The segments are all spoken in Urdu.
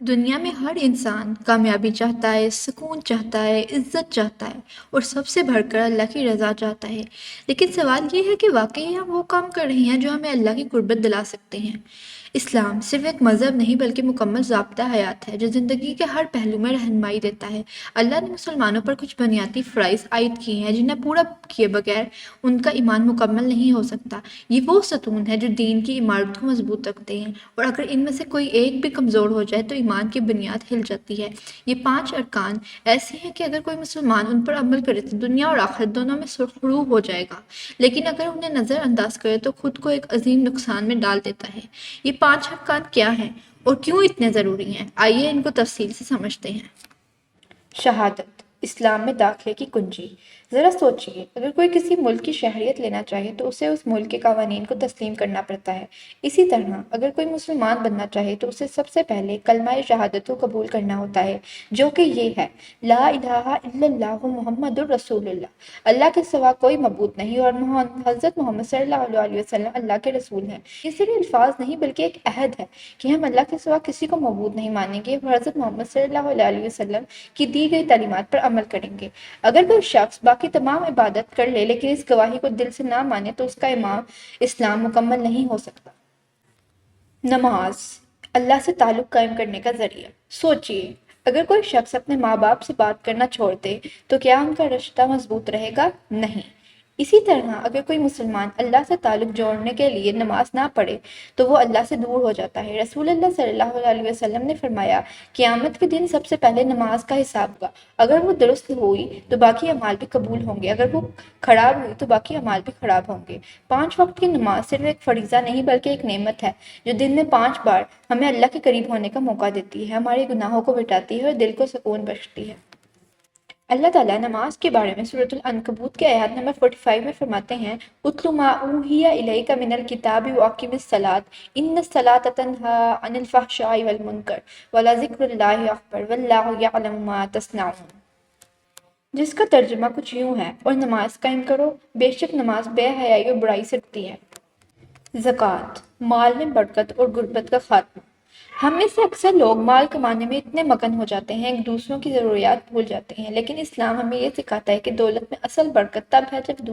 دنیا میں ہر انسان کامیابی چاہتا ہے، سکون چاہتا ہے، عزت چاہتا ہے اور سب سے بڑھ کر اللہ کی رضا چاہتا ہے۔ لیکن سوال یہ ہے کہ واقعی ہم وہ کام کر رہے ہیں جو ہمیں اللہ کی قربت دلا سکتے ہیں؟ اسلام صرف ایک مذہب نہیں بلکہ مکمل ضابطہ حیات ہے جو زندگی کے ہر پہلو میں رہنمائی دیتا ہے۔ اللہ نے مسلمانوں پر کچھ بنیادی فرائض عائد کیے ہیں جنہیں پورا کیے بغیر ان کا ایمان مکمل نہیں ہو سکتا۔ یہ وہ ستون ہے جو دین کی عمارت کو مضبوط رکھتے ہیں، اور اگر ان میں سے کوئی ایک بھی کمزور ہو جائے تو ایمان کی بنیاد ہل جاتی ہے۔ یہ 5 ارکان ایسے ہیں کہ اگر کوئی مسلمان ان پر عمل کرے تو دنیا اور آخرت دونوں میں سرخرو ہو جائے گا، لیکن اگر انہیں نظر انداز کرے تو خود کو ایک عظیم نقصان میں ڈال دیتا ہے۔ یہ 5 ارکان کیا ہیں اور کیوں اتنے ضروری ہیں؟ آئیے ان کو تفصیل سے سمجھتے ہیں۔ شہادت اسلام میں داخلے کی کنجی۔ ذرا سوچئے، اگر کوئی کسی ملک کی شہریت لینا چاہے تو اسے اس ملک کے قوانین کو تسلیم کرنا پڑتا ہے۔ اسی طرح اگر کوئی مسلمان بننا چاہے تو اسے سب سے پہلے کلمہ شہادت کو قبول کرنا ہوتا ہے، جو کہ یہ ہے: لا الہ الا اللہ محمد الرسول اللہ، اللہ کے سوا کوئی معبود نہیں اور حضرت محمد صلی اللہ علیہ وسلم اللہ کے رسول ہیں۔ یہ صرف الفاظ نہیں بلکہ ایک عہد ہے کہ ہم اللہ کے سوا کسی کو معبود نہیں مانیں گے اور حضرت محمد صلی اللہ علیہ وسلم کی دی گئی تعلیمات پر عمل کریں گے۔ اگر کوئی شخص باقی تمام عبادت کر لے لیکن اس گواہی کو دل سے نہ مانے تو اس کا اسلام مکمل نہیں ہو سکتا۔ نماز اللہ سے تعلق قائم کرنے کا ذریعہ۔ سوچئے، اگر کوئی شخص اپنے ماں باپ سے بات کرنا چھوڑ دے تو کیا ان کا رشتہ مضبوط رہے گا؟ نہیں۔ اسی طرح اگر کوئی مسلمان اللہ سے تعلق جوڑنے کے لیے نماز نہ پڑھے تو وہ اللہ سے دور ہو جاتا ہے۔ رسول اللہ صلی اللہ علیہ وسلم نے فرمایا، قیامت کے دن سب سے پہلے نماز کا حساب ہوگا۔ اگر وہ درست ہوئی تو باقی اعمال بھی قبول ہوں گے، اگر وہ خراب ہوئی تو باقی اعمال بھی خراب ہوں گے۔ 5 وقت کی نماز صرف ایک فریضہ نہیں بلکہ ایک نعمت ہے جو دن میں 5 بار ہمیں اللہ کے قریب ہونے کا موقع دیتی ہے، ہمارے گناہوں کو مٹاتی ہے اور دل کو سکون بخشتی ہے۔ اللہ تعالیٰ نماز کے بارے میں سورۃ العنکبوت کے آیات نمبر 45 میں فرماتے ہیں: اُتْلُ مَا أُوحِیَ إِلَيْکَ مِنَ الْکِتَابِ وَأَقِمِ الصَّلَاةَ إِنَّ الصَّلَاةَ تَنْہَىٰ عَنِ الْفَحْشَاءِ وَالْمُنکَرِ وَلَذِکْرُ اللہِ أَکبر وَاللّٰهُ یَعْلَمُ مَا تَصْنَعُونَ، جس کا ترجمہ کچھ یوں ہے: اور نماز قائم کرو، بے شک نماز بے حیائی اور برائی سے روکتی ہے۔ زکوٰۃ مال میں برکت اور غربت کا خاتمہ۔ ہم میں سے اکثر لوگ مال کمانے میں اتنے مگن ہو جاتے ہیں کہ دوسروں کی ضروریات بھول جاتے ہیں، لیکن اسلام ہمیں یہ سکھاتا ہے کہ دولت میں اصل برکت تب ہے جب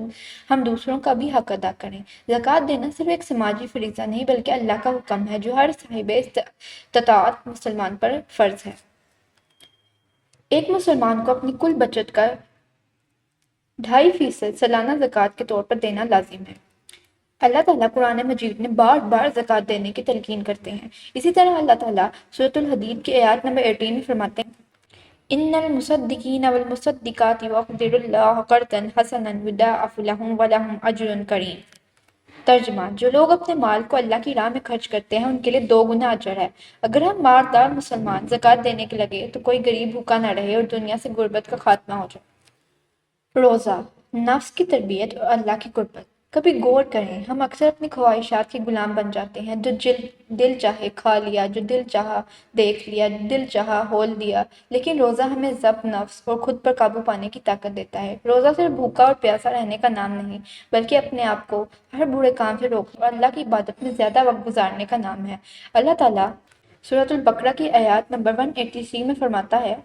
ہم دوسروں کا بھی حق ادا کریں۔ زکوٰۃ دینا صرف ایک سماجی فریضہ نہیں بلکہ اللہ کا حکم ہے جو ہر صاحب استطاعت مسلمان پر فرض ہے۔ ایک مسلمان کو اپنی کل بچت کا 2.5% سالانہ زکوٰۃ کے طور پر دینا لازم ہے۔ اللہ تعالیٰ قرآن مجید میں بار بار زکوٰۃ دینے کی تلقین کرتے ہیں۔ اسی طرح اللہ تعالیٰ سورۃ الحدید کی آیات نمبر 18 میں فرماتے ہیں: ان المصدقین والمصدقات یقرضون اللہ قرضا حسنا یضاعف لهم ولهم اجر کریم۔ ترجمہ: جو لوگ اپنے مال کو اللہ کی راہ میں خرچ کرتے ہیں ان کے لیے 2 گنا اجر ہے۔ اگر ہم مالدار مسلمان زکوٰۃ دینے کے لگے تو کوئی غریب بھوکا نہ رہے اور دنیا سے غربت کا خاتمہ ہو جائے۔ روزہ نفس کی تربیت اور اللہ کی قربت۔ کبھی غور کریں، ہم اکثر اپنی خواہشات کے غلام بن جاتے ہیں۔ جو دل چاہے کھا لیا، جو دل چاہا دیکھ لیا، جو دل چاہا ہول دیا۔ لیکن روزہ ہمیں ضبط نفس اور خود پر قابو پانے کی طاقت دیتا ہے۔ روزہ صرف بھوکا اور پیاسا رہنے کا نام نہیں بلکہ اپنے آپ کو ہر برے کام سے روکنے اور اللہ کی عبادت میں زیادہ وقت گزارنے کا نام ہے۔ اللہ تعالیٰ سورۃ البقرہ کی آیات نمبر 183 میں فرماتا ہے: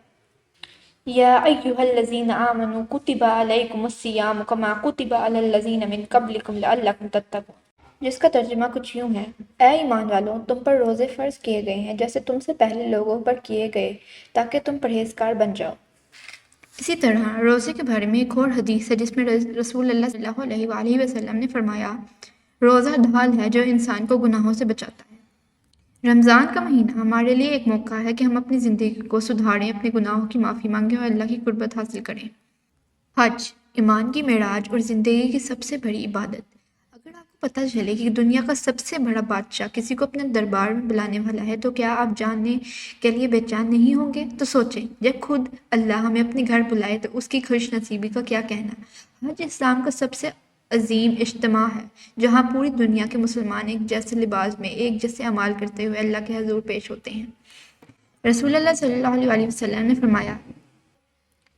یا ایھا الذین آمنوا کتب علیکم الصیام کما کتب علی الذین من قبلکم لعلکم تتقون، جس کا ترجمہ کچھ یوں ہے: اے ایمان والوں، تم پر روزے فرض کیے گئے ہیں جیسے تم سے پہلے لوگوں پر کیے گئے تاکہ تم پرہیزگار بن جاؤ۔ اسی طرح روزے کے بارے میں ایک اور حدیث ہے جس میں رسول اللہ صلی اللہ علیہ وآلہ وسلم نے فرمایا: روزہ ڈھال ہے جو انسان کو گناہوں سے بچاتا ہے۔ رمضان کا مہینہ ہمارے لیے ایک موقع ہے کہ ہم اپنی زندگی کو سدھاریں، اپنے گناہوں کی معافی مانگیں اور اللہ کی قربت حاصل کریں۔ حج ایمان کی معراج اور زندگی کی سب سے بڑی عبادت۔ اگر آپ کو پتہ چلے کہ دنیا کا سب سے بڑا بادشاہ کسی کو اپنے دربار میں بلانے والا ہے تو کیا آپ جاننے کے لیے بے چین نہیں ہوں گے؟ تو سوچیں، جب خود اللہ ہمیں اپنے گھر بلائے تو اس کی خوش نصیبی کا کیا کہنا۔ حج اسلام کا سب سے عظیم اجتماع ہے جہاں پوری دنیا کے مسلمان ایک جیسے لباس میں ایک جیسے اعمال کرتے ہوئے اللہ کے حضور پیش ہوتے ہیں۔ رسول اللہ صلی اللہ علیہ وسلم نے فرمایا: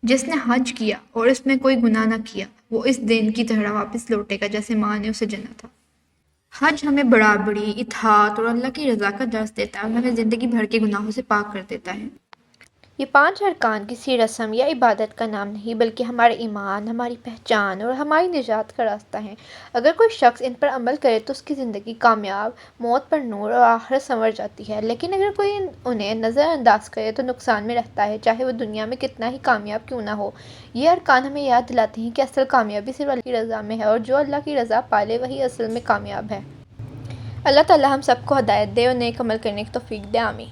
جس نے حج کیا اور اس میں کوئی گناہ نہ کیا وہ اس دن کی طرح واپس لوٹے گا جیسے ماں نے اسے جنا تھا۔ حج ہمیں برابری، اطاعت اور اللہ کی رضا کا درس دیتا ہے اور ہمیں زندگی بھر کے گناہوں سے پاک کر دیتا ہے۔ یہ 5 ارکان کسی رسم یا عبادت کا نام نہیں بلکہ ہمارے ایمان، ہماری پہچان اور ہماری نجات کا راستہ ہیں۔ اگر کوئی شخص ان پر عمل کرے تو اس کی زندگی کامیاب، موت پر نور اور آخرت سنور جاتی ہے، لیکن اگر کوئی انہیں نظر انداز کرے تو نقصان میں رہتا ہے، چاہے وہ دنیا میں کتنا ہی کامیاب کیوں نہ ہو۔ یہ ارکان ہمیں یاد دلاتے ہیں کہ اصل کامیابی صرف اللہ کی رضا میں ہے اور جو اللہ کی رضا پالے وہی اصل میں کامیاب ہے۔ اللہ تعالی ہم سب کو ہدایت دے اور نیک عمل کرنے کی توفیق دے، آمین۔